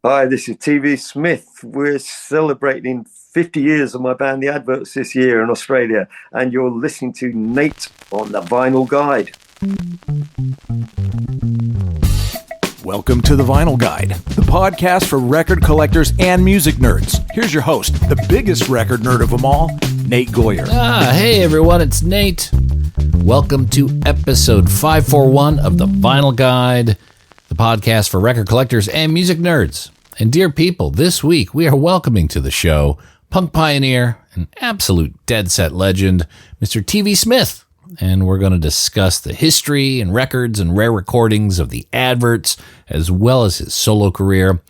Hi, this is TV Smith. We're celebrating 50 years of my band, The Adverts, this year in Australia, and you're listening to Nate on the Vinyl Guide. Welcome to The Vinyl Guide, the podcast for record collectors and music nerds. Here's your host, the biggest record nerd of them all, Nate Goyer. Hey everyone, it's Nate. Welcome to episode 541 of The Vinyl Guide, the podcast for record collectors and music nerds. And dear people, this week we are welcoming to the show punk pioneer and absolute dead set legend, Mr. TV Smith. And we're going to discuss the history and records and rare recordings of the Adverts, as well as his solo career.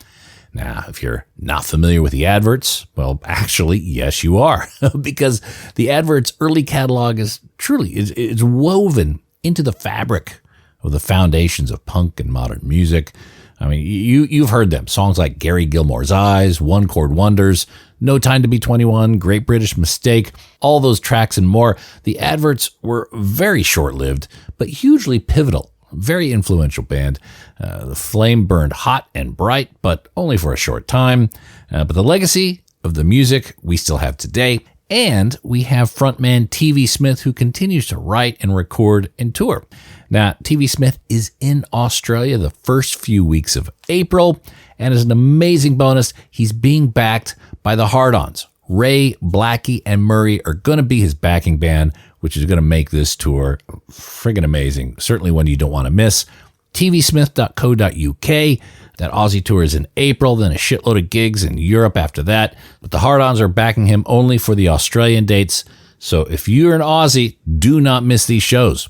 Now, if you're not familiar with the Adverts, well, actually, yes, you are, because the Adverts' early catalog is truly it's woven into the fabric of the foundations of punk and modern music. I mean, you've heard them. Songs like Gilmore's Eyes, One Chord Wonders, No Time to Be 21, Great British Mistake, all those tracks and more. The Adverts were very short-lived, but hugely pivotal. Very influential band. The flame burned hot and bright, but only for a short time. But the legacy of the music we still have today. And we have frontman TV Smith, who continues to write and record and tour. Now, TV Smith is in Australia the first few weeks of April, and as an amazing bonus, he's being backed by the Hard-Ons. Ray, Blackie, and Murray are going to be his backing band, which is going to make this tour friggin' amazing. Certainly one you don't want to miss. tvsmith.co.uk. That Aussie tour is in April, then a shitload of gigs in Europe after that. But the Hard-Ons are backing him only for the Australian dates. So if you're an Aussie, do not miss these shows.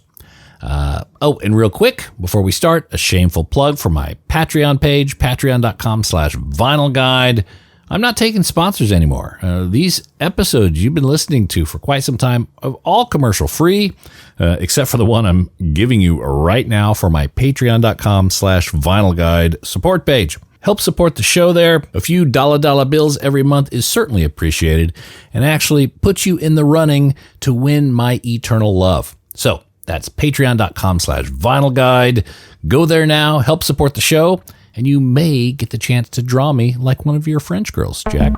And real quick, before we start, a shameful plug for my Patreon page, patreon.com/vinylguide. I'm not taking sponsors anymore. These episodes you've been listening to for quite some time are all commercial free, except for the one I'm giving you right now for my patreon.com/vinylguide support page. Help support the show there. A few dollar bills every month is certainly appreciated and actually puts you in the running to win my eternal love. So that's patreon.com/vinylguide. Go there now, help support the show, and you may get the chance to draw me like one of your French girls, Jack.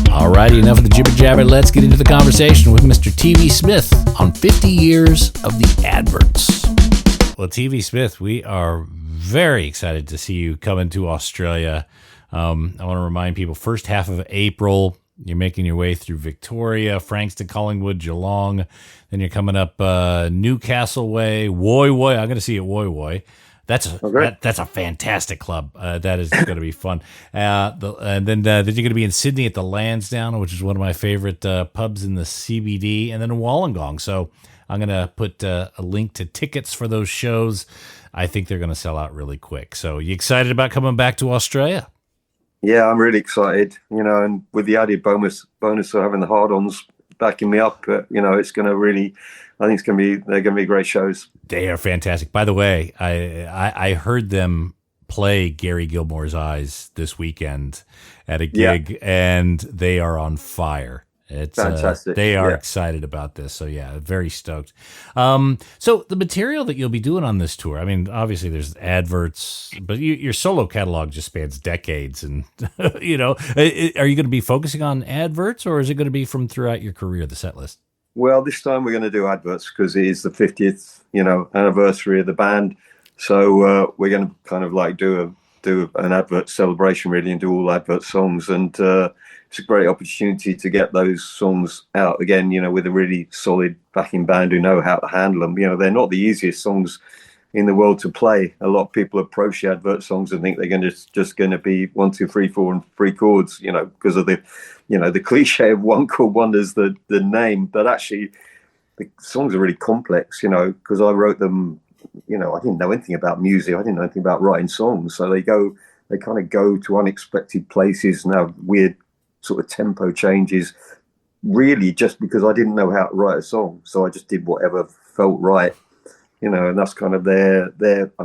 Alrighty, enough of the jibber jabber. Let's get into the conversation with Mr. TV Smith on 50 years of the Adverts. Well, TV Smith, we are very excited to see you coming to Australia. I want to remind people, first half of April, you're making your way through Victoria, Frankston, Collingwood, Geelong. Then you're coming up Newcastle Way, Woy Woy. I'm going to see you at Woy Woy. That's a fantastic club. That is going to be fun. Then you're going to be in Sydney at the Lansdowne, which is one of my favorite pubs in the CBD, and then in Wollongong. So I'm going to put a link to tickets for those shows. I think they're going to sell out really quick. So you excited about coming back to Australia? Yeah, I'm really excited, and with the added bonus of having the Hard-Ons backing me up, it's going to really, I think they're going to be great shows. They are fantastic. By the way, I heard them play Gilmore's Eyes this weekend at a gig, and they are on fire. It's fantastic. They are excited about this. So yeah, very stoked. So the material that you'll be doing on this tour, I mean, obviously there's Adverts, but your solo catalog just spans decades. And, are you going to be focusing on Adverts, or is it going to be from throughout your career, the set list? Well, this time we're going to do Adverts because it is the 50th, anniversary of the band. So we're going to kind of like do an Advert celebration really and do all Advert songs. And it's a great opportunity to get those songs out again, with a really solid backing band who know how to handle them. They're not the easiest songs in the world to play. A lot of people approach the Advert songs and think they're just going to be 1, 2, 3, 4 and 3 chords, because of the cliche of One Chord Wonders, the name. But actually, the songs are really complex, because I wrote them. I didn't know anything about music. I didn't know anything about writing songs. So they kind of go to unexpected places and have weird sort of tempo changes, really just because I didn't know how to write a song. So I just did whatever felt right, and that's kind of I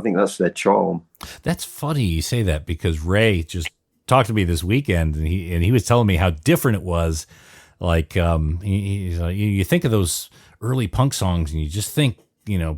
think that's their charm. That's funny you say that, because Ray just talked to me this weekend and he was telling me how different it was. Like, you think of those early punk songs and you just think,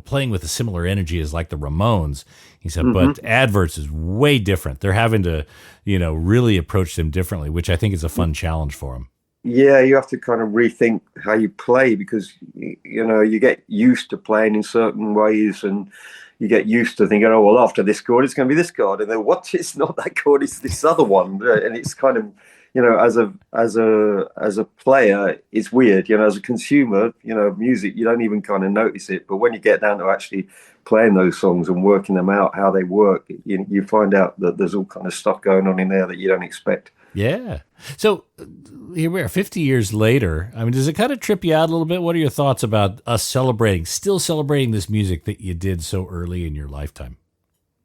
playing with a similar energy as like the Ramones. He said, but Adverts is way different. They're having to, really approach them differently, which I think is a fun challenge for them. Yeah, you have to kind of rethink how you play because, you get used to playing in certain ways and you get used to thinking, oh, well, after this chord, it's going to be this chord. And then what? It's not that chord, it's this other one. And it's kind of, as a player, it's weird. As a consumer, music, you don't even kind of notice it. But when you get down to actually playing those songs and working them out, how they work, you find out that there's all kind of stuff going on in there that you don't expect. Yeah. So here we are 50 years later. I mean, does it kind of trip you out a little bit? What are your thoughts about us still celebrating this music that you did so early in your lifetime?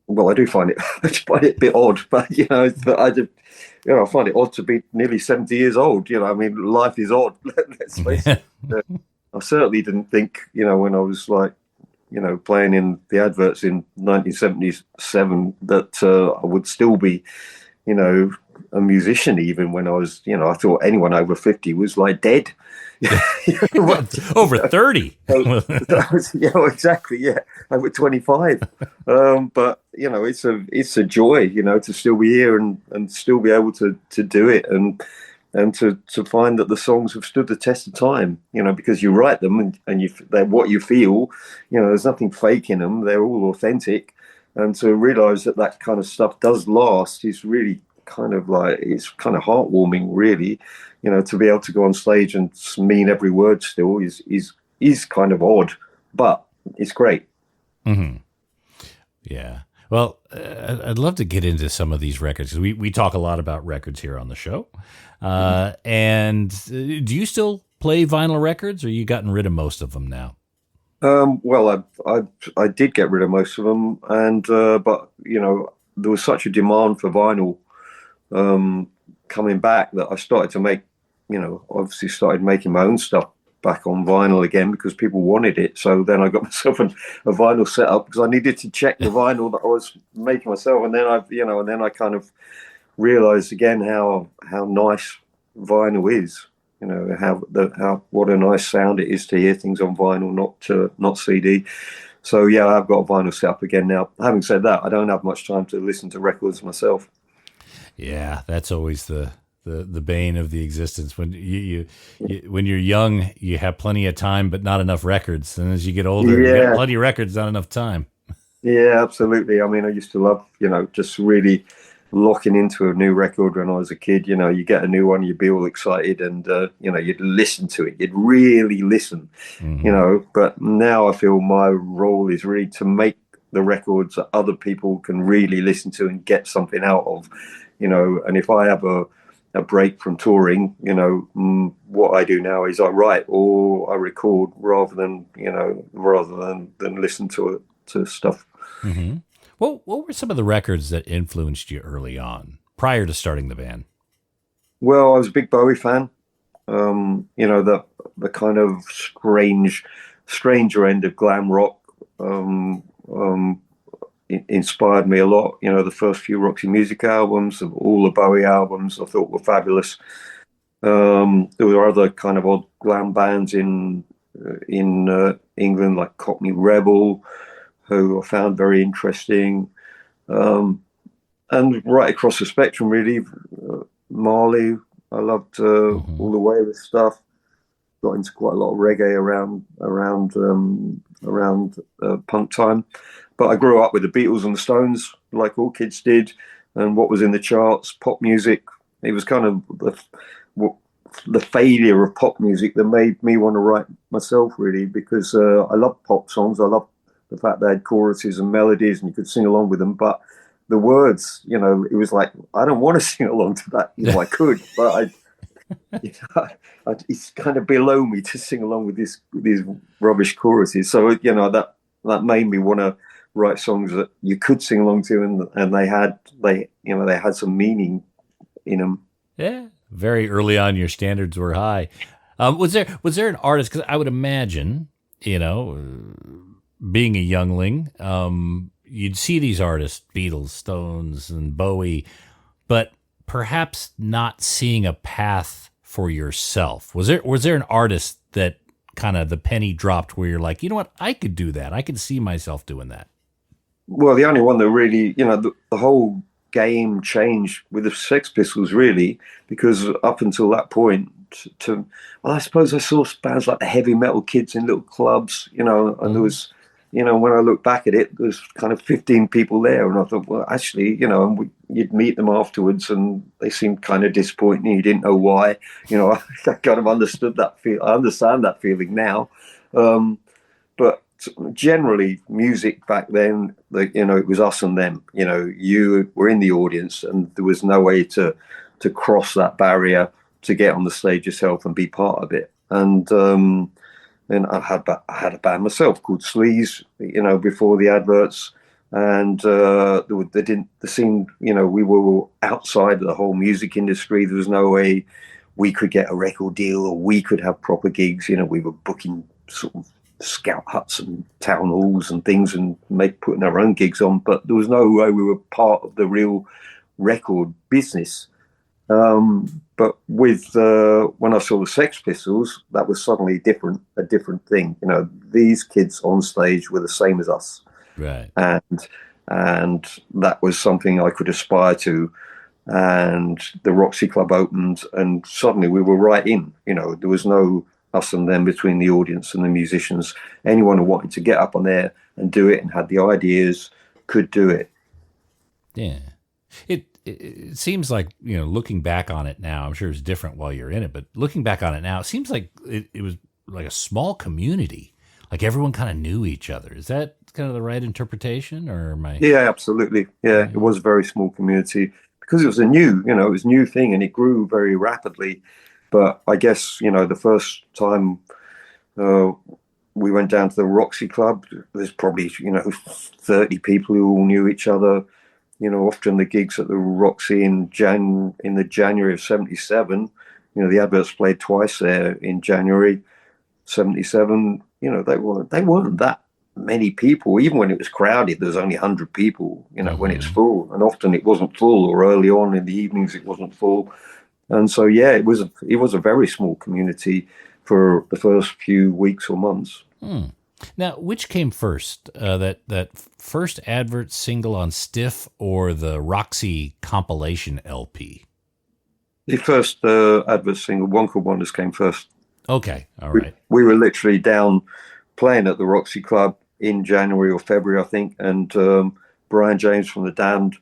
Well, I do find it, a bit odd, but, I find it odd to be nearly 70 years old. I mean, life is odd. Let's face it. I certainly didn't think, when I was like, playing in the Adverts in 1977 that I would still be, a musician even when I was, I thought anyone over 50 was like dead. Over 30. Yeah, exactly. Yeah, over 25. But it's a joy, to still be here and still be able to do it and to find that the songs have stood the test of time, because you write them and they're what you feel, there's nothing fake in them. They're all authentic. And to realize that kind of stuff does last is really kind of like, it's kind of heartwarming, really, to be able to go on stage and mean every word still is kind of odd, but it's great. Mm-hmm. Yeah. Well, I'd love to get into some of these records because we talk a lot about records here on the show. And do you still play vinyl records, or you gotten rid of most of them now? Well, I did get rid of most of them, and but there was such a demand for vinyl coming back that I started to make, obviously started making my own stuff back on vinyl again because people wanted it. So then I got myself a vinyl set up because I needed to check the vinyl that I was making myself, and then I kind of realized again how nice vinyl is. How what a nice sound it is to hear things on vinyl, not CD. So yeah, I've got a vinyl set up again now. Having said that, I don't have much time to listen to records myself. Yeah, that's always the bane of the existence. When you when you're young, you have plenty of time, but not enough records. And as you get older, you got plenty of records, not enough time. Yeah, absolutely. I mean, I used to love, just really locking into a new record when I was a kid. You get a new one, you'd be all excited, and you'd listen to it. You'd really listen. Mm-hmm. But now I feel my role is really to make the records that other people can really listen to and get something out of. And if I have a break from touring, what I do now is I write or I record rather than listen to stuff. Mm-hmm. Well, what were some of the records that influenced you early on, prior to starting the band? Well, I was a big Bowie fan. The kind of stranger end of glam rock inspired me a lot. The first few Roxy Music albums, all the Bowie albums, I thought were fabulous. There were other kind of odd glam bands in England, like Cockney Rebel, who I found very interesting. And right across the spectrum, really, Marley, I loved all the Wayward stuff. Got into quite a lot of reggae around punk time. But I grew up with the Beatles and the Stones, like all kids did, and what was in the charts, pop music. It was kind of the failure of pop music that made me want to write myself, really, because I love pop songs. I love the fact they had choruses and melodies and you could sing along with them. But the words, it was like, I don't want to sing along to that. I could, but it's kind of below me to sing along with these rubbish choruses. So, that made me want to write songs that you could sing along to, and they had some meaning in them. Yeah, very early on, your standards were high. Was there an artist? Because I would imagine, being a youngling, you'd see these artists, Beatles, Stones, and Bowie, but perhaps not seeing a path for yourself. Was there an artist that kind of the penny dropped where you're like, you know what, I could do that. I could see myself doing that. Well, the only one that really, the whole game changed with the Sex Pistols, really, because up until that point, well, I suppose I saw bands like the Heavy Metal Kids in little clubs, and there was, when I look back at it, there was kind of 15 people there, and I thought, well, actually, and you'd meet them afterwards, and they seemed kind of disappointing. You didn't know why, I kind of understood that feel. I understand that feeling now, but generally, music back then, it was us and them. You were in the audience, and there was no way to cross that barrier to get on the stage yourself and be part of it. And I had a band myself called Sleaze, before the Adverts, and we were outside of the whole music industry. There was no way we could get a record deal or we could have proper gigs. We were booking sort of scout huts and town halls and things and putting our own gigs on, but there was no way we were part of the real record business. But with when I saw the Sex Pistols, that was suddenly a different thing. These kids on stage were the same as us, right? And that was something I could aspire to. And the Roxy Club opened, and suddenly we were right in. There was no us and them between the audience and the musicians. Anyone who wanted to get up on there and do it and had the ideas could do it. Yeah. It seems like, looking back on it now, I'm sure it's different while you're in it, but looking back on it now, it seems like it was like a small community. Like everyone kind of knew each other. Is that kind of the right interpretation, or am I? Yeah, absolutely. Yeah, it was a very small community because it was a new thing, and it grew very rapidly. But I guess, the first time we went down to the Roxy Club, there's probably, 30 people who all knew each other. Often the gigs at the Roxy in the January of 77, the Adverts played twice there in January 77. They weren't that many people. Even when it was crowded, there was only 100 people, when it's full. And often it wasn't full, or early on in the evenings it wasn't full. And so, yeah, it was a very small community for the first few weeks or months. Now, which came first, that first Advert single on Stiff or the Roxy compilation LP? The first Advert single, One Chord Wonders, came first. Okay, all right. We were literally down playing at the Roxy Club in January or February, I think, and Brian James from The Damned,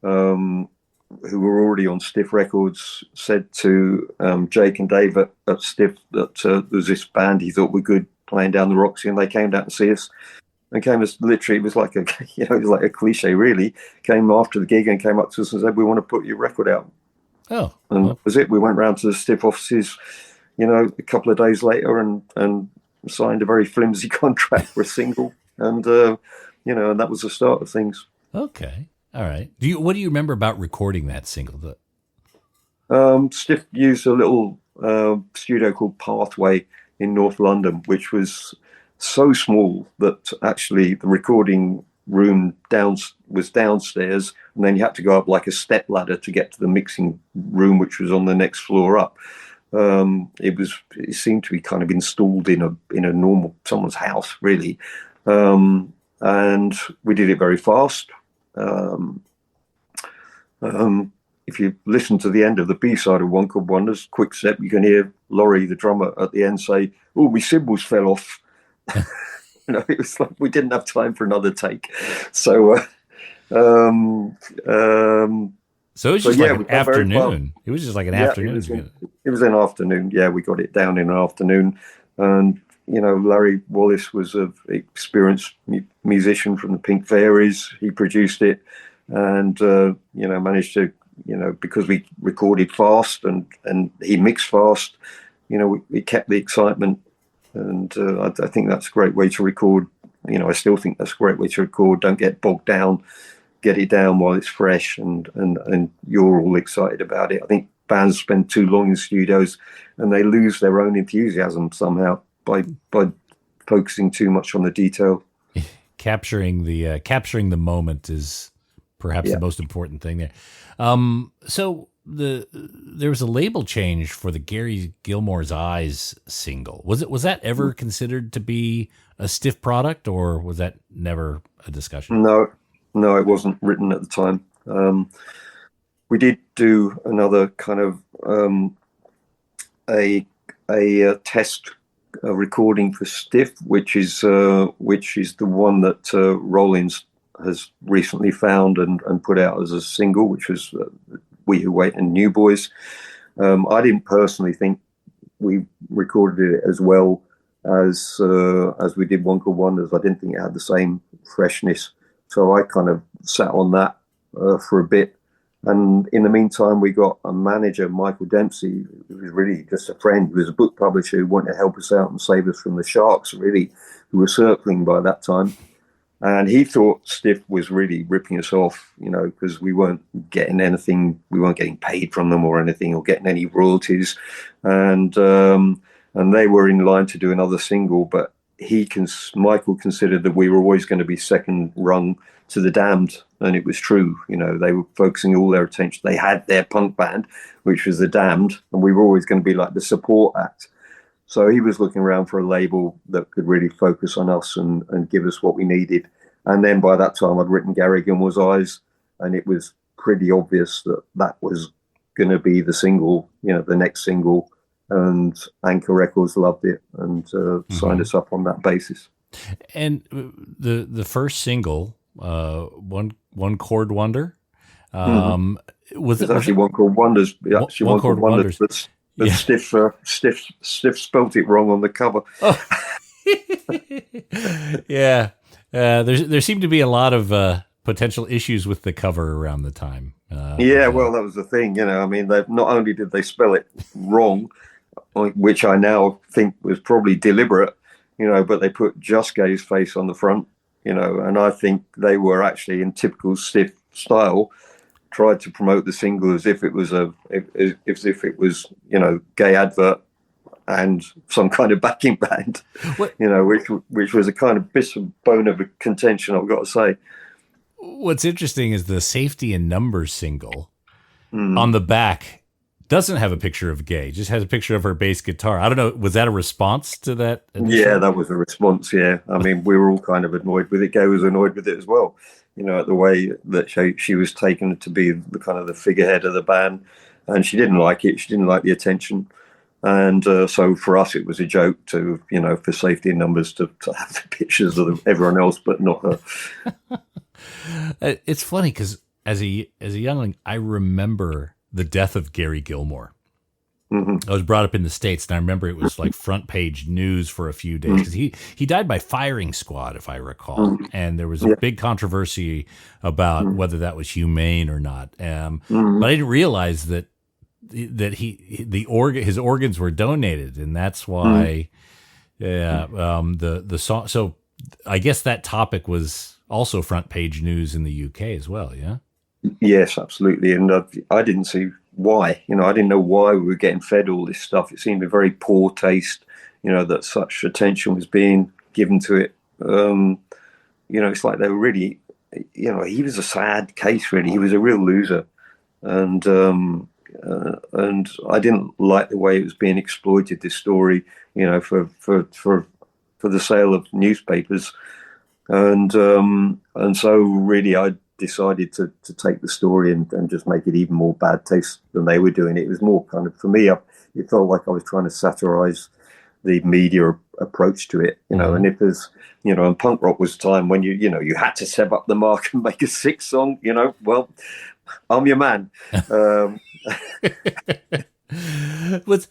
who were already on Stiff Records, said to Jake and Dave at Stiff that there was this band he thought were good playing down the Roxy, and they came down to see us. And came as literally, it was like a cliche, really. Came after the gig and came up to us and said, "We want to put your record out." Oh, and that was it. We went round to the Stiff offices, a couple of days later, and signed a very flimsy contract for a single, and and that was the start of things. Okay, all right. What do you remember about recording that single? Stiff used a little studio called Pathway in North London, which was so small that actually the recording room was downstairs, and then you had to go up like a step ladder to get to the mixing room, which was on the next floor up. It seemed to be kind of installed in a normal someone's house, really, and we did it very fast. If you listen to the end of the B-side of One Chord Wonders, Quick Step, you can hear Laurie, the drummer, at the end say, "Oh, my cymbals fell off." It was like we didn't have time for another take. So, so it was just like an afternoon. It was just like an afternoon. It was an afternoon. Yeah, we got it down in an afternoon. And, Larry Wallace was an experienced musician from the Pink Fairies. He produced it and, managed to, because we recorded fast and he mixed fast, we kept the excitement. And I think that's a great way to record. I still think that's a great way to record. Don't get bogged down. Get it down while it's fresh and you're all excited about it. I think bands spend too long in studios and they lose their own enthusiasm somehow by focusing too much on the detail. Capturing the moment is perhaps the most important thing there. So there was a label change for the Gary Gilmore's Eyes single. Was that ever considered to be a stiff product, or was that never a discussion? No, it wasn't written at the time. We did do another kind of a test recording for Stiff, which is the one that Rollins has recently found and put out as a single, which was We Who Wait and New Boys. I didn't personally think we recorded it as well as we did One Chord Wonders. I didn't think it had the same freshness, so I kind of sat on that for a bit. And in the meantime, we got a manager, Michael Dempsey, who was really just a friend. He was a book publisher who wanted to help us out and save us from the sharks, really, who were circling by that time. And he thought Stiff was really ripping us off, because we weren't getting anything. We weren't getting paid from them or anything, or getting any royalties. And they were in line to do another single, but Michael considered that we were always going to be second rung to the Damned, and it was true. They were focusing all their attention. They had their punk band, which was the Damned, and we were always going to be like the support act. So he was looking around for a label that could really focus on us and give us what we needed. And then by that time, I'd written Gary Gilmore's Eyes, and it was pretty obvious that was going to be the single, the next single. And Anchor Records loved it and signed us up on that basis. And the first single, One Chord Wonder, was actually One Chord Wonders. Actually, One Chord Wonders, but yeah. Stiff spelt it wrong on the cover. Oh. Yeah, there seemed to be a lot of potential issues with the cover around the time. Well, that was the thing. Not only did they spell it wrong, which I now think was probably deliberate, but they put Just Gaye's face on the front, and I think they were actually, in typical Stiff style, tried to promote the single as if it was Gaye Advert and some kind of backing band, which was a kind of bit of bone of a contention, I've got to say. What's interesting is the Safety in Numbers single on the back doesn't have a picture of Gaye, just has a picture of her bass guitar. I don't know, was that a response to that? Yeah, that was a response, yeah. We were all kind of annoyed with it. Gaye was annoyed with it as well, at the way that she was taken to be the kind of the figurehead of the band, and she didn't like it. She didn't like the attention. And so for us, it was a joke to, for Safety in Numbers to have the pictures of everyone else, but not her. It's funny because as a youngling, I remember the death of Gary Gilmore. I was brought up in the States, and I remember it was like front page news for a few days because he died by firing squad, if I recall, and there was a big controversy about whether that was humane or not. But I didn't realize that his organs were donated, and that's why the song. So I guess that topic was also front page news in the UK as well. Yeah. Yes, absolutely. And I didn't see why. I didn't know why we were getting fed all this stuff. It seemed a very poor taste, that such attention was being given to it. It's like they were really, he was a sad case, really. He was a real loser. And I didn't like the way it was being exploited, this story, for the sale of newspapers. And so really I decided to take the story and just make it even more bad taste than they were doing. It was more kind of, for me, it felt like I was trying to satirize the media approach to it, and if there's, and punk rock was a time when you had to step up the mark and make a 6 song, well, I'm your man. Was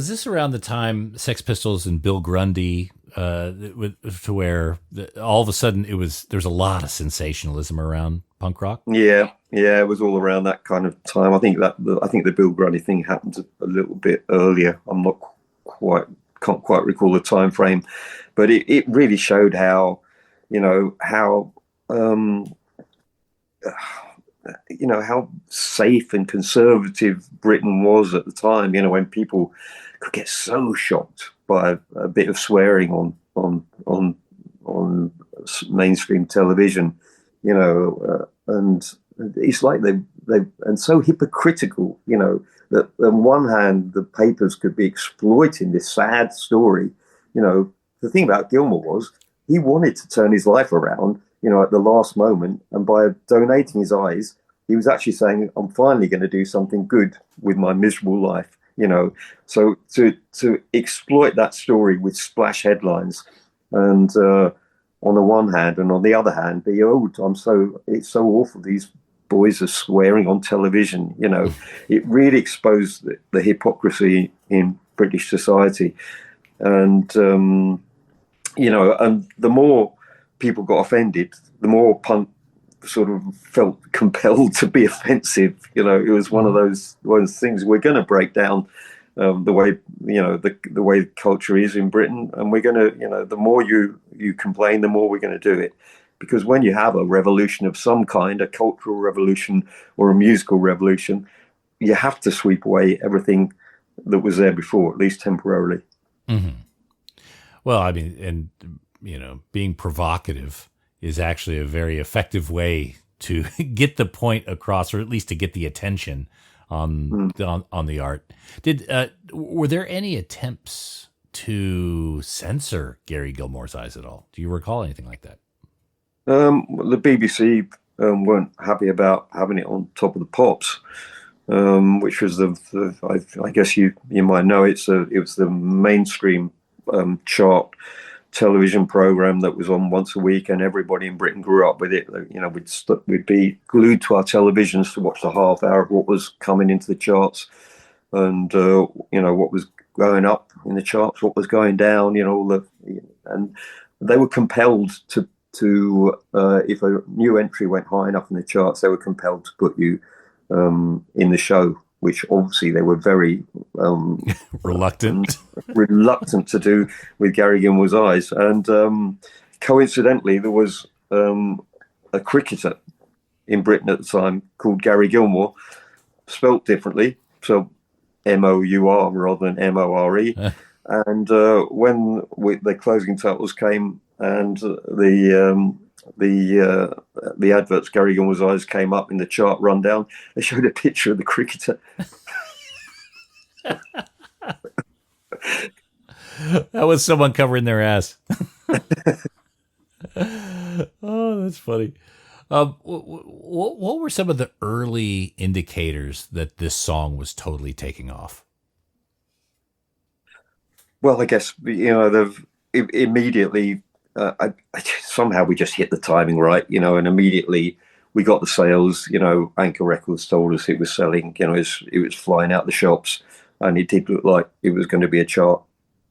this around the time Sex Pistols and Bill Grundy, to where all of a sudden there's a lot of sensationalism around punk rock? Yeah, it was all around that kind of time. I think the Bill Grundy thing happened a little bit earlier. I'm not can't quite recall the time frame, but it really showed how how safe and conservative Britain was at the time, when people could get so shocked by a bit of swearing on mainstream television, and it's like they and so hypocritical, that on one hand the papers could be exploiting this sad story. The thing about Gilmore was he wanted to turn his life around, at the last moment, and by donating his eyes, he was actually saying, I'm finally going to do something good with my miserable life. So to exploit that story with splash headlines, and on the one hand, and on the other hand, it's so awful. These boys are swearing on television. It really exposed the hypocrisy in British society, and and the more people got offended, the more punk sort of felt compelled to be offensive. It was one of those things. We're going to break down the way the way culture is in Britain, and we're going to the more you complain, the more we're going to do it, because when you have a revolution of some kind, a cultural revolution or a musical revolution, you have to sweep away everything that was there before, at least temporarily. Mm-hmm. Well, I mean, and being provocative is actually a very effective way to get the point across, or at least to get the attention on the art. Were there any attempts to censor Gary Gilmore's eyes at all? Do you recall anything like that? The BBC weren't happy about having it on Top of the Pops, which was I guess you might know it was the mainstream chart television program that was on once a week, and everybody in Britain grew up with it. We'd be glued to our televisions to watch the half hour of what was coming into the charts, and what was going up in the charts, what was going down, and they were compelled to if a new entry went high enough in the charts, they were compelled to put you in the show, which obviously they were very reluctant to do with Gary Gilmore's eyes. And coincidentally, there was a cricketer in Britain at the time called Gary Gilmore, spelt differently, so M-O-U-R rather than M-O-R-E. And when the closing titles came and the adverts, Gary Gilmore's eyes, came up in the chart rundown, they showed a picture of the cricketer. That was someone covering their ass. Oh, that's funny. What were some of the early indicators that this song was totally taking off? Well, I guess immediately. Somehow we just hit the timing right, and immediately we got the sales. Anchor Records told us it was selling. It was flying out the shops, and it did look like it was going to be a chart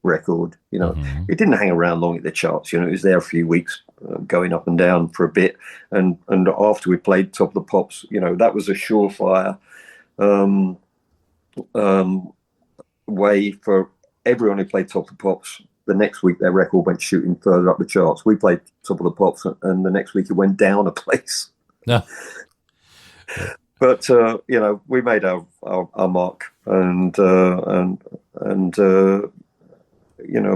record. Mm-hmm. It didn't hang around long at the charts. It was there a few weeks, going up and down for a bit, and after we played Top of the Pops, that was a surefire way for everyone who played Top of the Pops. The next week, their record went shooting further up the charts. We played Top of the Pops, and the next week it went down a place. No. But we made our mark, and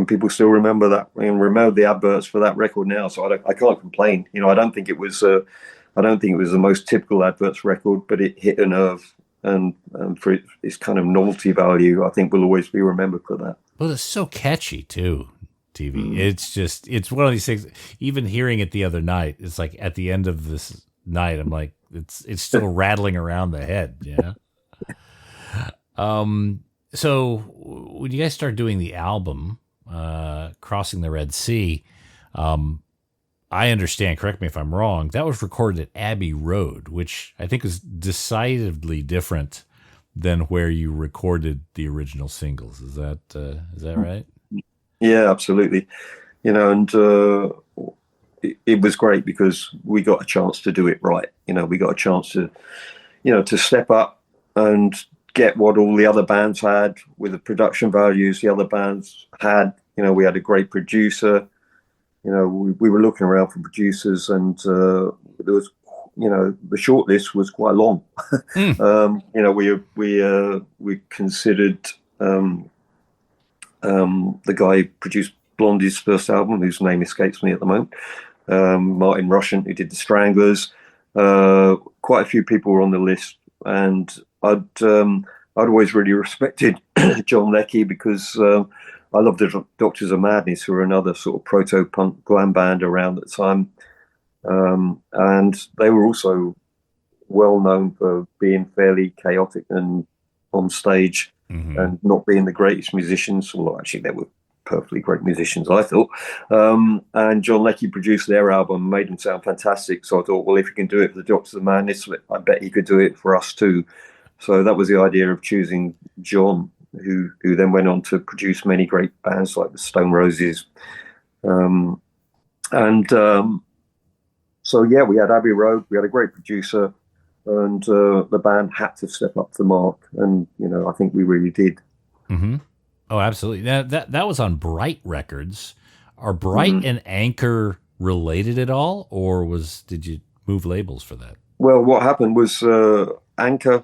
people still remember that and remember the adverts for that record now. So I can't complain. I don't think it was the most typical adverts record, but it hit a nerve, and for its kind of novelty value, I think we'll always be remembered for that. Well, it's so catchy too, TV. It's one of these things. Even hearing it the other night, it's like at the end of this night, I'm like, it's still rattling around the head. Yeah. So when you guys start doing the album, Crossing the Red Sea, I understand, correct me if I'm wrong, that was recorded at Abbey Road, which I think is decidedly different than where you recorded the original singles. Is that right? Yeah, absolutely. And it was great because we got a chance to do it right. We got a chance to, to step up and get what all the other bands had with the production values the other bands had. We had a great producer. We were looking around for producers, and there was, the short list was quite long. We considered the guy who produced Blondie's first album, whose name escapes me at the moment, Martin Rushent, who did the Stranglers, quite a few people were on the list, and I'd always really respected John Leckie because I loved the Doctors of Madness, who were another sort of proto-punk glam band around at the time. And they were also well known for being fairly chaotic and on stage and not being the greatest musicians. Well, actually, they were perfectly great musicians, I thought. And John Leckie produced their album, made them sound fantastic. So I thought, well, if he can do it for the Doctors of Madness, I bet he could do it for us too. So that was the idea of choosing John, who then went on to produce many great bands like the Stone Roses. So yeah, we had Abbey Road, we had a great producer, and the band had to step up to the mark, and I think we really did. Oh, absolutely. Now, that was on Bright Records. Are Bright and Anchor related at all, or did you move labels for that? Well, what happened was Anchor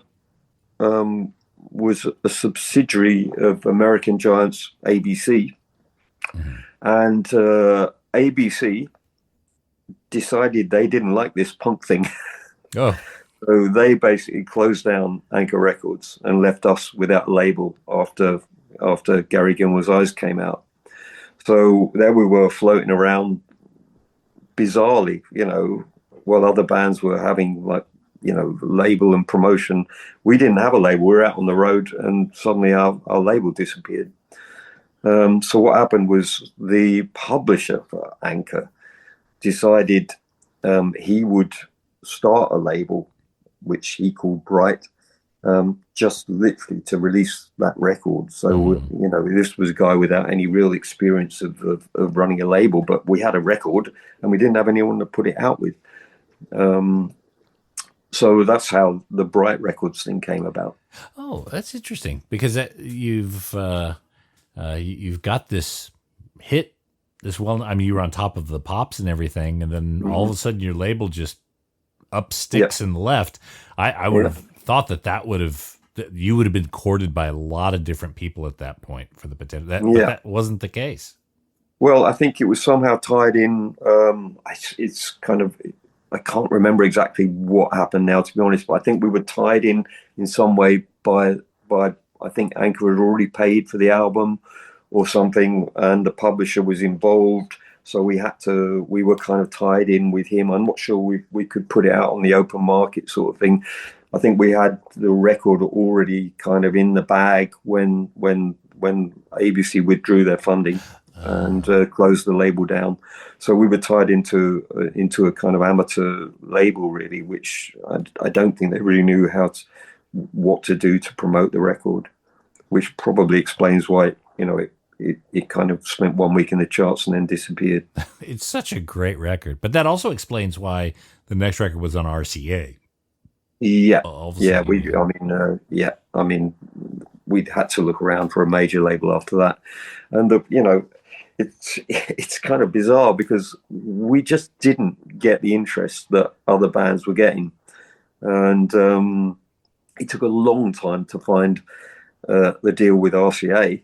was a subsidiary of American giants ABC, and ABC decided they didn't like this punk thing. Oh. So they basically closed down Anchor Records and left us without a label after Gary Gilmore's Eyes came out. So there we were floating around bizarrely, while other bands were having label and promotion. We didn't have a label. We were out on the road, and suddenly our label disappeared. So what happened was the publisher for Anchor decided he would start a label, which he called Bright, just literally to release that record. So, this was a guy without any real experience of running a label, but we had a record and we didn't have anyone to put it out with. So that's how the Bright Records thing came about. Oh, that's interesting, because you've got this hit, you were on top of the pops and everything, and then all of a sudden your label just up sticks and left. I would have thought that you would have been courted by a lot of different people at that point for the potential. But that wasn't the case. Well, I think it was somehow tied in. It's kind of, I can't remember exactly what happened now, to be honest, but I think we were tied in some way by I think Anchor had already paid for the album or something, and the publisher was involved. So we were kind of tied in with him. I'm not sure we could put it out on the open market sort of thing. I think we had the record already kind of in the bag when ABC withdrew their funding and closed the label down. So we were tied into a kind of amateur label, really, which I don't think they really knew what to do to promote the record, which probably explains why it kind of spent 1 week in the charts and then disappeared. It's such a great record, but that also explains why the next record was on RCA. Yeah, we'd had to look around for a major label after that, and it's kind of bizarre because we just didn't get the interest that other bands were getting, and it took a long time to find the deal with RCA.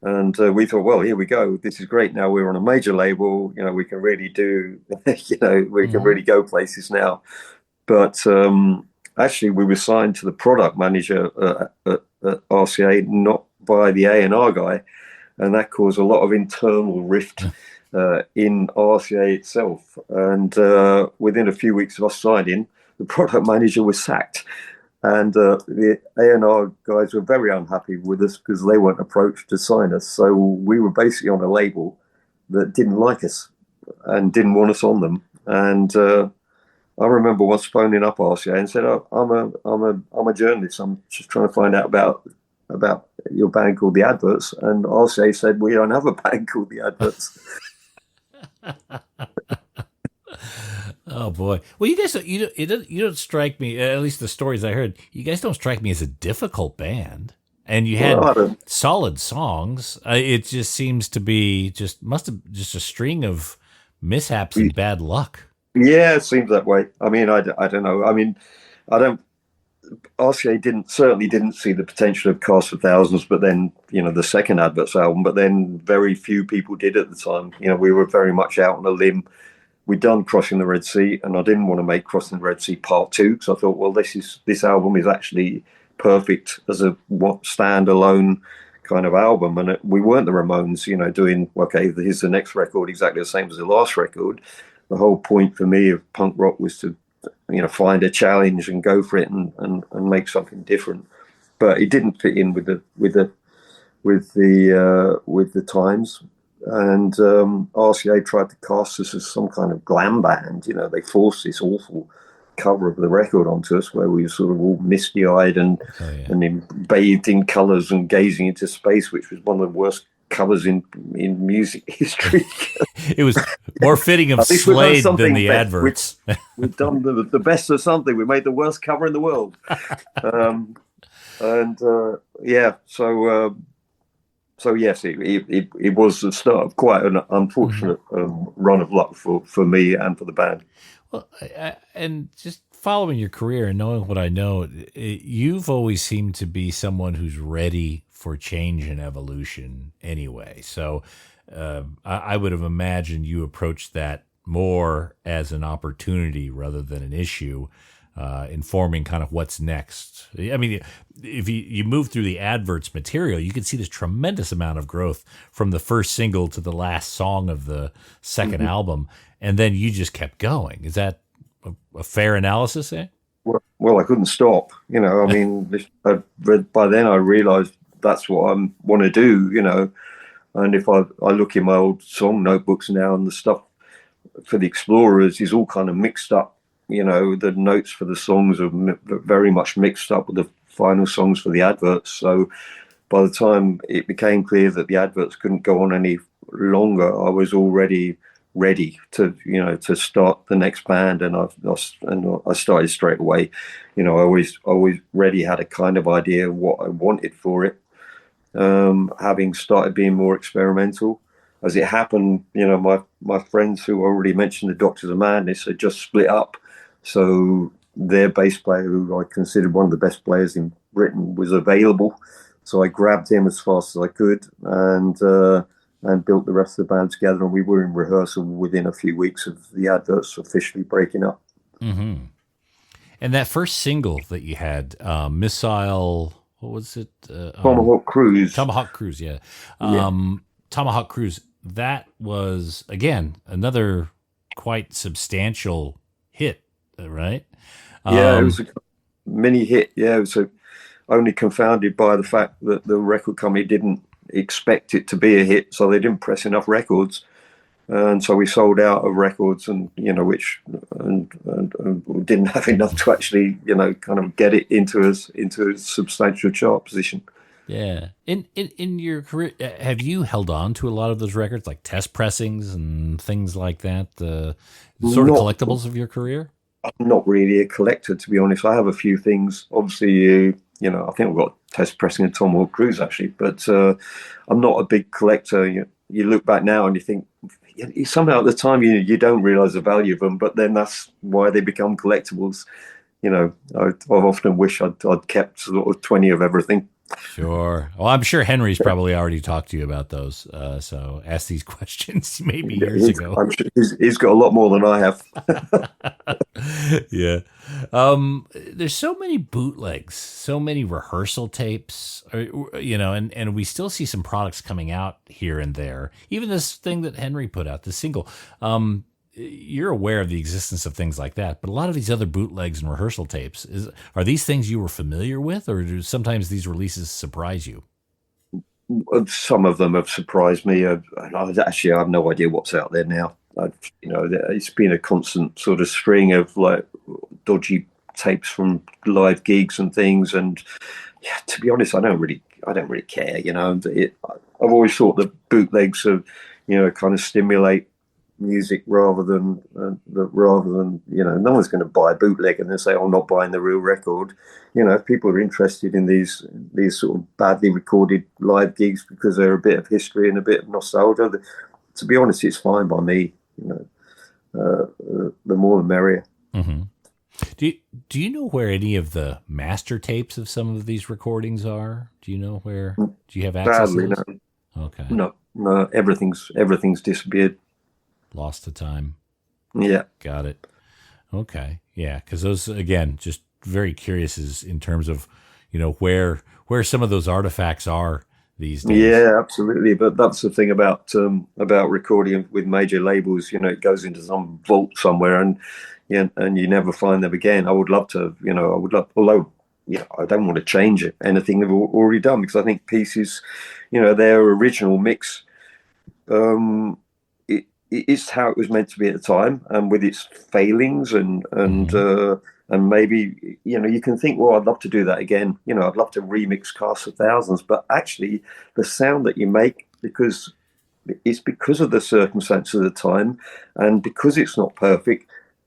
And we thought, well, here we go. This is great. Now we're on a major label. We can really do, we can really go places now. But actually, we were signed to the product manager at RCA, not by the A&R guy. And that caused a lot of internal rift in RCA itself. And within a few weeks of us signing, the product manager was sacked. And the A&R guys were very unhappy with us because they weren't approached to sign us. So we were basically on a label that didn't like us and didn't want us on them. And I remember once phoning up RCA and said, "Oh, I'm a journalist. I'm just trying to find out about your band called the Adverts." And RCA said, "We don't have a band called the Adverts." Oh boy! Well, you guys, you don't strike me. At least the stories I heard, you guys don't strike me as a difficult band, and you had solid songs. It just seems to be just a string of mishaps and bad luck. Yeah, it seems that way. I mean, I don't know. I mean, RCA certainly didn't see the potential of Cast of Thousands, but then the second Adverts album. But then very few people did at the time. We were very much out on a limb. we'd done Crossing the Red Sea, and I didn't want to make Crossing the Red Sea Part 2, because I thought, well, this album is actually perfect as a standalone kind of album. And we weren't the Ramones, doing, okay, here's the next record exactly the same as the last record. The whole point for me of punk rock was to, find a challenge and go for it and make something different. But it didn't fit in with the times. And RCA tried to cast us as some kind of glam band. They forced this awful cover of the record onto us where we were sort of all misty-eyed and bathed in colours and gazing into space, which was one of the worst covers in music history. It was more fitting of Slade than the Adverts. We've done the best of something. We made the worst cover in the world. So yes, it was the start of quite an unfortunate run of luck for me and for the band. Well, and just following your career and knowing what I know, you've always seemed to be someone who's ready for change and evolution anyway. So I would have imagined you approached that more as an opportunity rather than an issue, informing kind of what's next. I mean, if you move through the Adverts material, you can see this tremendous amount of growth from the first single to the last song of the second album, and then you just kept going. Is that a fair analysis, eh? Well, I couldn't stop. I mean, by then I realized that's what I want to do, and if I look in my old song notebooks now, and the stuff for the Explorers is all kind of mixed up. The notes for the songs are very much mixed up with the final songs for the Adverts. So by the time it became clear that the Adverts couldn't go on any longer, I was already ready to start the next band, and I started straight away. I always already had a kind of idea of what I wanted for it. Having started being more experimental, as it happened, my friends who already mentioned the Doctors of Madness had just split up. So their bass player, who I considered one of the best players in Britain, was available. So I grabbed him as fast as I could and built the rest of the band together. And we were in rehearsal within a few weeks of the Adverts officially breaking up. Mm-hmm. And that first single that you had, Missile, what was it? Tomahawk Cruise. Tomahawk Cruise, yeah. Tomahawk Cruise, that was, again, another quite substantial hit. Right? Yeah, it was a mini hit. Yeah, it was only confounded by the fact that the record company didn't expect it to be a hit, so they didn't press enough records, and so we sold out of records, and which didn't have enough to actually kind of get it into a substantial chart position. Yeah. In your career, have you held on to a lot of those records, like test pressings and things like that? The sort of collectibles of your career? I'm not really a collector, to be honest. I have a few things. Obviously, I think I've got test pressing of Tomahawk Cruise, actually, but I'm not a big collector. You look back now and you think, somehow at the time you don't realize the value of them, but then that's why they become collectibles. I've often wished I'd kept sort of 20 of everything. Sure. Well, I'm sure Henry's probably already talked to you about those. So ask these questions maybe years ago. I'm sure he's got a lot more than I have. Yeah. There's so many bootlegs, so many rehearsal tapes, and we still see some products coming out here and there. Even this thing that Henry put out, the single. You're aware of the existence of things like that, but a lot of these other bootlegs and rehearsal tapes, are these things you were familiar with, or do sometimes these releases surprise you? Some of them have surprised me. I have no idea what's out there now. It's been a constant sort of string of like dodgy tapes from live gigs and things. And yeah, to be honest, I don't really care. I've always thought that bootlegs are, kind of stimulate music rather than no one's going to buy a bootleg and then say, I'm not buying the real record. If people are interested in these sort of badly recorded live gigs because they're a bit of history and a bit of nostalgia, to be honest, it's fine by me. The more the merrier. Mm-hmm. Do you know where any of the master tapes of some of these recordings are? Do you know where? Do you have access to those? No. Okay. No, everything's disappeared. Lost to time. Yeah. Got it. Okay. Yeah. Because those, again, just very curious is in terms of, where some of those artifacts are these days. Yeah, absolutely. But that's the thing about recording with major labels. It goes into some vault somewhere, and and you never find them again. I would love to. I would love. Although, I don't want to change anything they've already done, because I think pieces, their original mix, it's how it was meant to be at the time, and with its failings and maybe you can think, well, I'd love to do that again. I'd love to remix Cast of Thousands, but actually, the sound that you make, because it's because of the circumstances of the time, and because it's not perfect.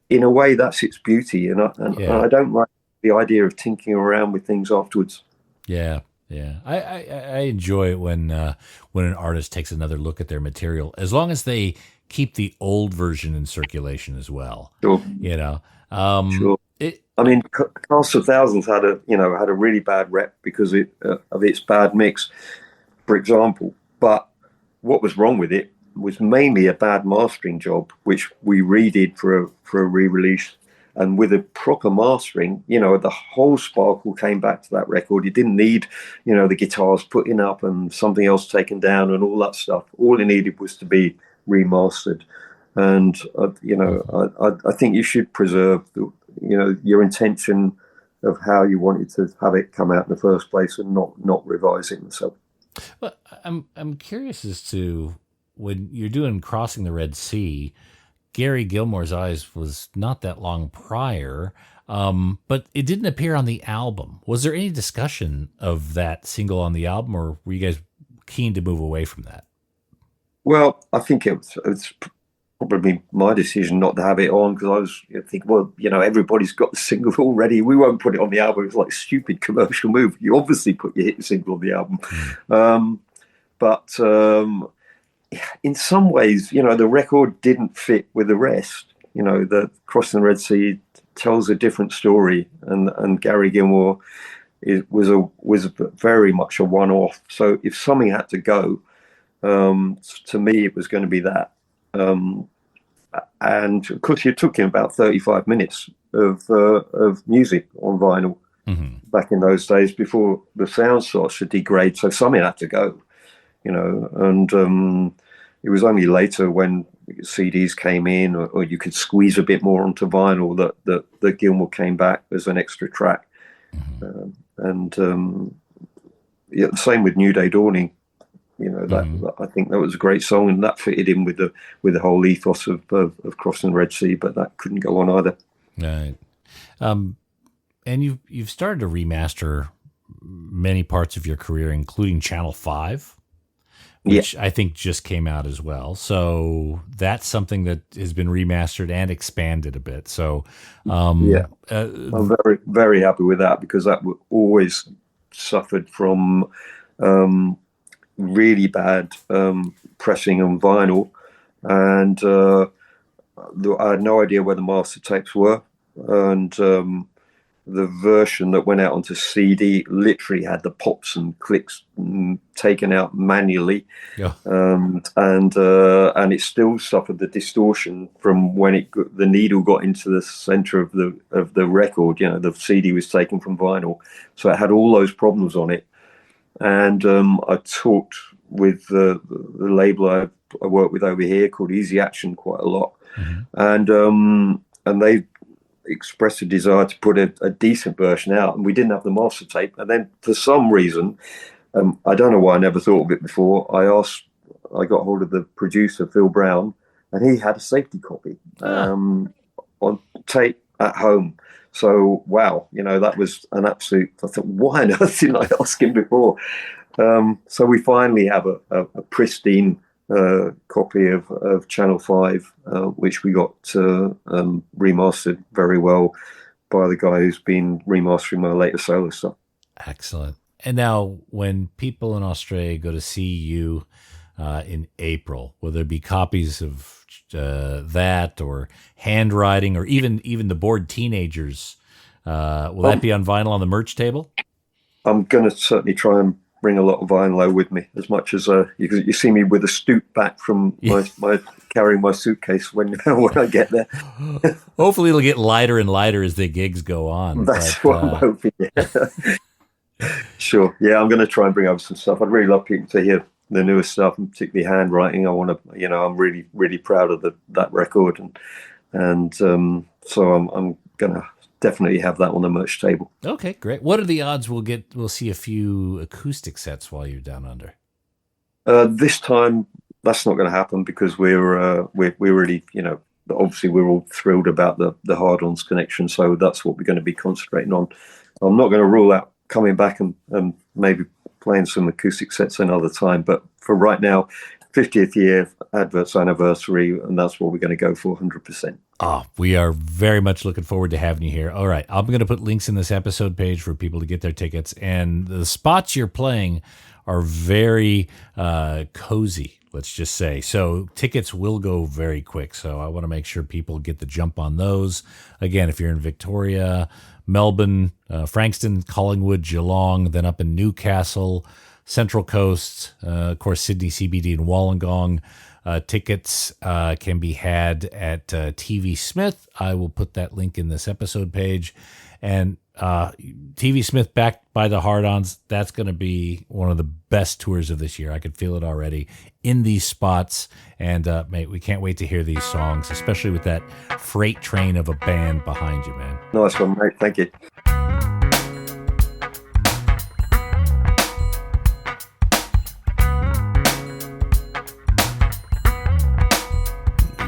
In a way, that's its beauty, and I don't like the idea of tinkering around with things afterwards. Yeah. Yeah, I enjoy it when an artist takes another look at their material, as long as they keep the old version in circulation as well. Sure. Sure. I mean, Cast of Thousands had a really bad rep because of its bad mix, for example. But what was wrong with it was mainly a bad mastering job, which we redid for a re-release. And with a proper mastering, the whole sparkle came back to that record. You didn't need, the guitars putting up and something else taken down and all that stuff. All it needed was to be remastered. And, I think you should preserve, your intention of how you wanted to have it come out in the first place, and not revising. So, well, I'm curious as to, when you're doing Crossing the Red Sea, Gary Gilmore's Eyes was not that long prior, but it didn't appear on the album. Was there any discussion of that single on the album, or were you guys keen to move away from that? well, I think it's probably my decision not to have it on, because I was thinking, well, everybody's got the single already. We won't put it on the album. It's like a stupid commercial move. You obviously put your hit single on the album. But in some ways, the record didn't fit with the rest. The Crossing the Red Sea tells a different story, and Gary Gilmore was very much a one-off. So if something had to go, to me, it was going to be that. And of course, you're talking about 35 minutes of music on vinyl back in those days, before the sound starts to degrade. So something had to go, and it was only later, when CDs came in, or you could squeeze a bit more onto vinyl, that Gilmore came back as an extra track. The same with New Day Dawning. I think that was a great song, and that fitted in with the whole ethos of Crossing the Red Sea, but that couldn't go on either. Right. And you've started to remaster many parts of your career, including Channel 5, which I think just came out as well. So that's something that has been remastered and expanded a bit. So I'm very, very happy with that, because that always suffered from really bad pressing on vinyl, and I had no idea where the master tapes were, and the version that went out onto CD literally had the pops and clicks taken out manually, and it still suffered the distortion from when the needle got into the center of the record. The CD was taken from vinyl, so it had all those problems on it. And I talked with the label I work with over here, called Easy Action, quite a lot, and they expressed a desire to put a decent version out, and we didn't have the master tape. And then, for some reason, I don't know why I never thought of it before, I got hold of the producer, Phil Brown, and he had a safety copy on tape at home. So, wow, that was an absolute, I thought, why on earth didn't I ask him before? So we finally have a pristine copy of Channel 5, which we got remastered very well by the guy who's been remastering my latest solo stuff. Excellent. And now, when people in Australia go to see you in April, will there be copies of that, or handwriting, or even the Bored Teenagers? Will that be on vinyl on the merch table? I'm going to certainly try and bring a lot of vinyl with me, as much as you see me with a stoop back from my carrying my suitcase when when I get there. Hopefully it'll get lighter and lighter as the gigs go on. That's what I'm hoping. Yeah. Sure. Yeah, I'm going to try and bring over some stuff. I'd really love people to hear the newest stuff, and particularly handwriting. I want to, I'm really, really proud of that record, and so I'm going to definitely have that on the merch table. Okay, great. What are the odds we'll see a few acoustic sets while you're down under? This time, that's not going to happen because we're really, obviously we're all thrilled about the Hard-Ons connection, so that's what we're going to be concentrating on. I'm not going to rule out coming back and maybe playing some acoustic sets another time, but for right now, 50th year Adverts anniversary, and that's what we're going to go for 100%. Oh, we are very much looking forward to having you here. All right, I'm going to put links in this episode page for people to get their tickets, and the spots you're playing are very cozy, let's just say. So tickets will go very quick, so I want to make sure people get the jump on those. Again, if you're in Victoria, Melbourne, Frankston, Collingwood, Geelong, then up in Newcastle, Central Coast, of course, Sydney CBD and Wollongong. Tickets can be had at TV Smith. I will put that link in this episode page. And TV Smith backed by the Hard-Ons, that's going to be one of the best tours of this year. I could feel it already in these spots. And mate, we can't wait to hear these songs, especially with that freight train of a band behind you, man. Nice one, mate. Thank you.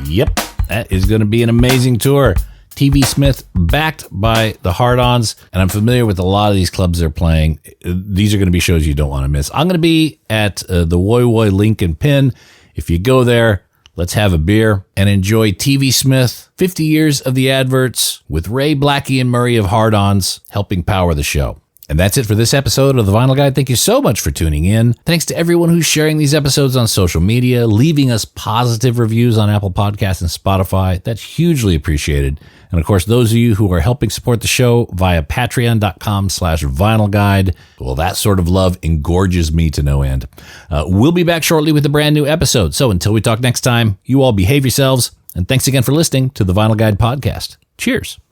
Yep, that is going to be an amazing tour. TV Smith backed by the Hard-Ons, and I'm familiar with a lot of these clubs they're playing. These are going to be shows you don't want to miss. I'm going to be at the Woy Woy Lincoln Pin. If you go there, let's have a beer and enjoy TV Smith, 50 years of the Adverts, with Ray, Blackie, and Murray of Hard-Ons helping power the show. And that's it for this episode of The Vinyl Guide. Thank you so much for tuning in. Thanks to everyone who's sharing these episodes on social media, leaving us positive reviews on Apple Podcasts and Spotify. That's hugely appreciated. And of course, those of you who are helping support the show via patreon.com/Vinyl Guide. Well, that sort of love engorges me to no end. We'll be back shortly with a brand new episode. So until we talk next time, you all behave yourselves. And thanks again for listening to the Vinyl Guide podcast. Cheers.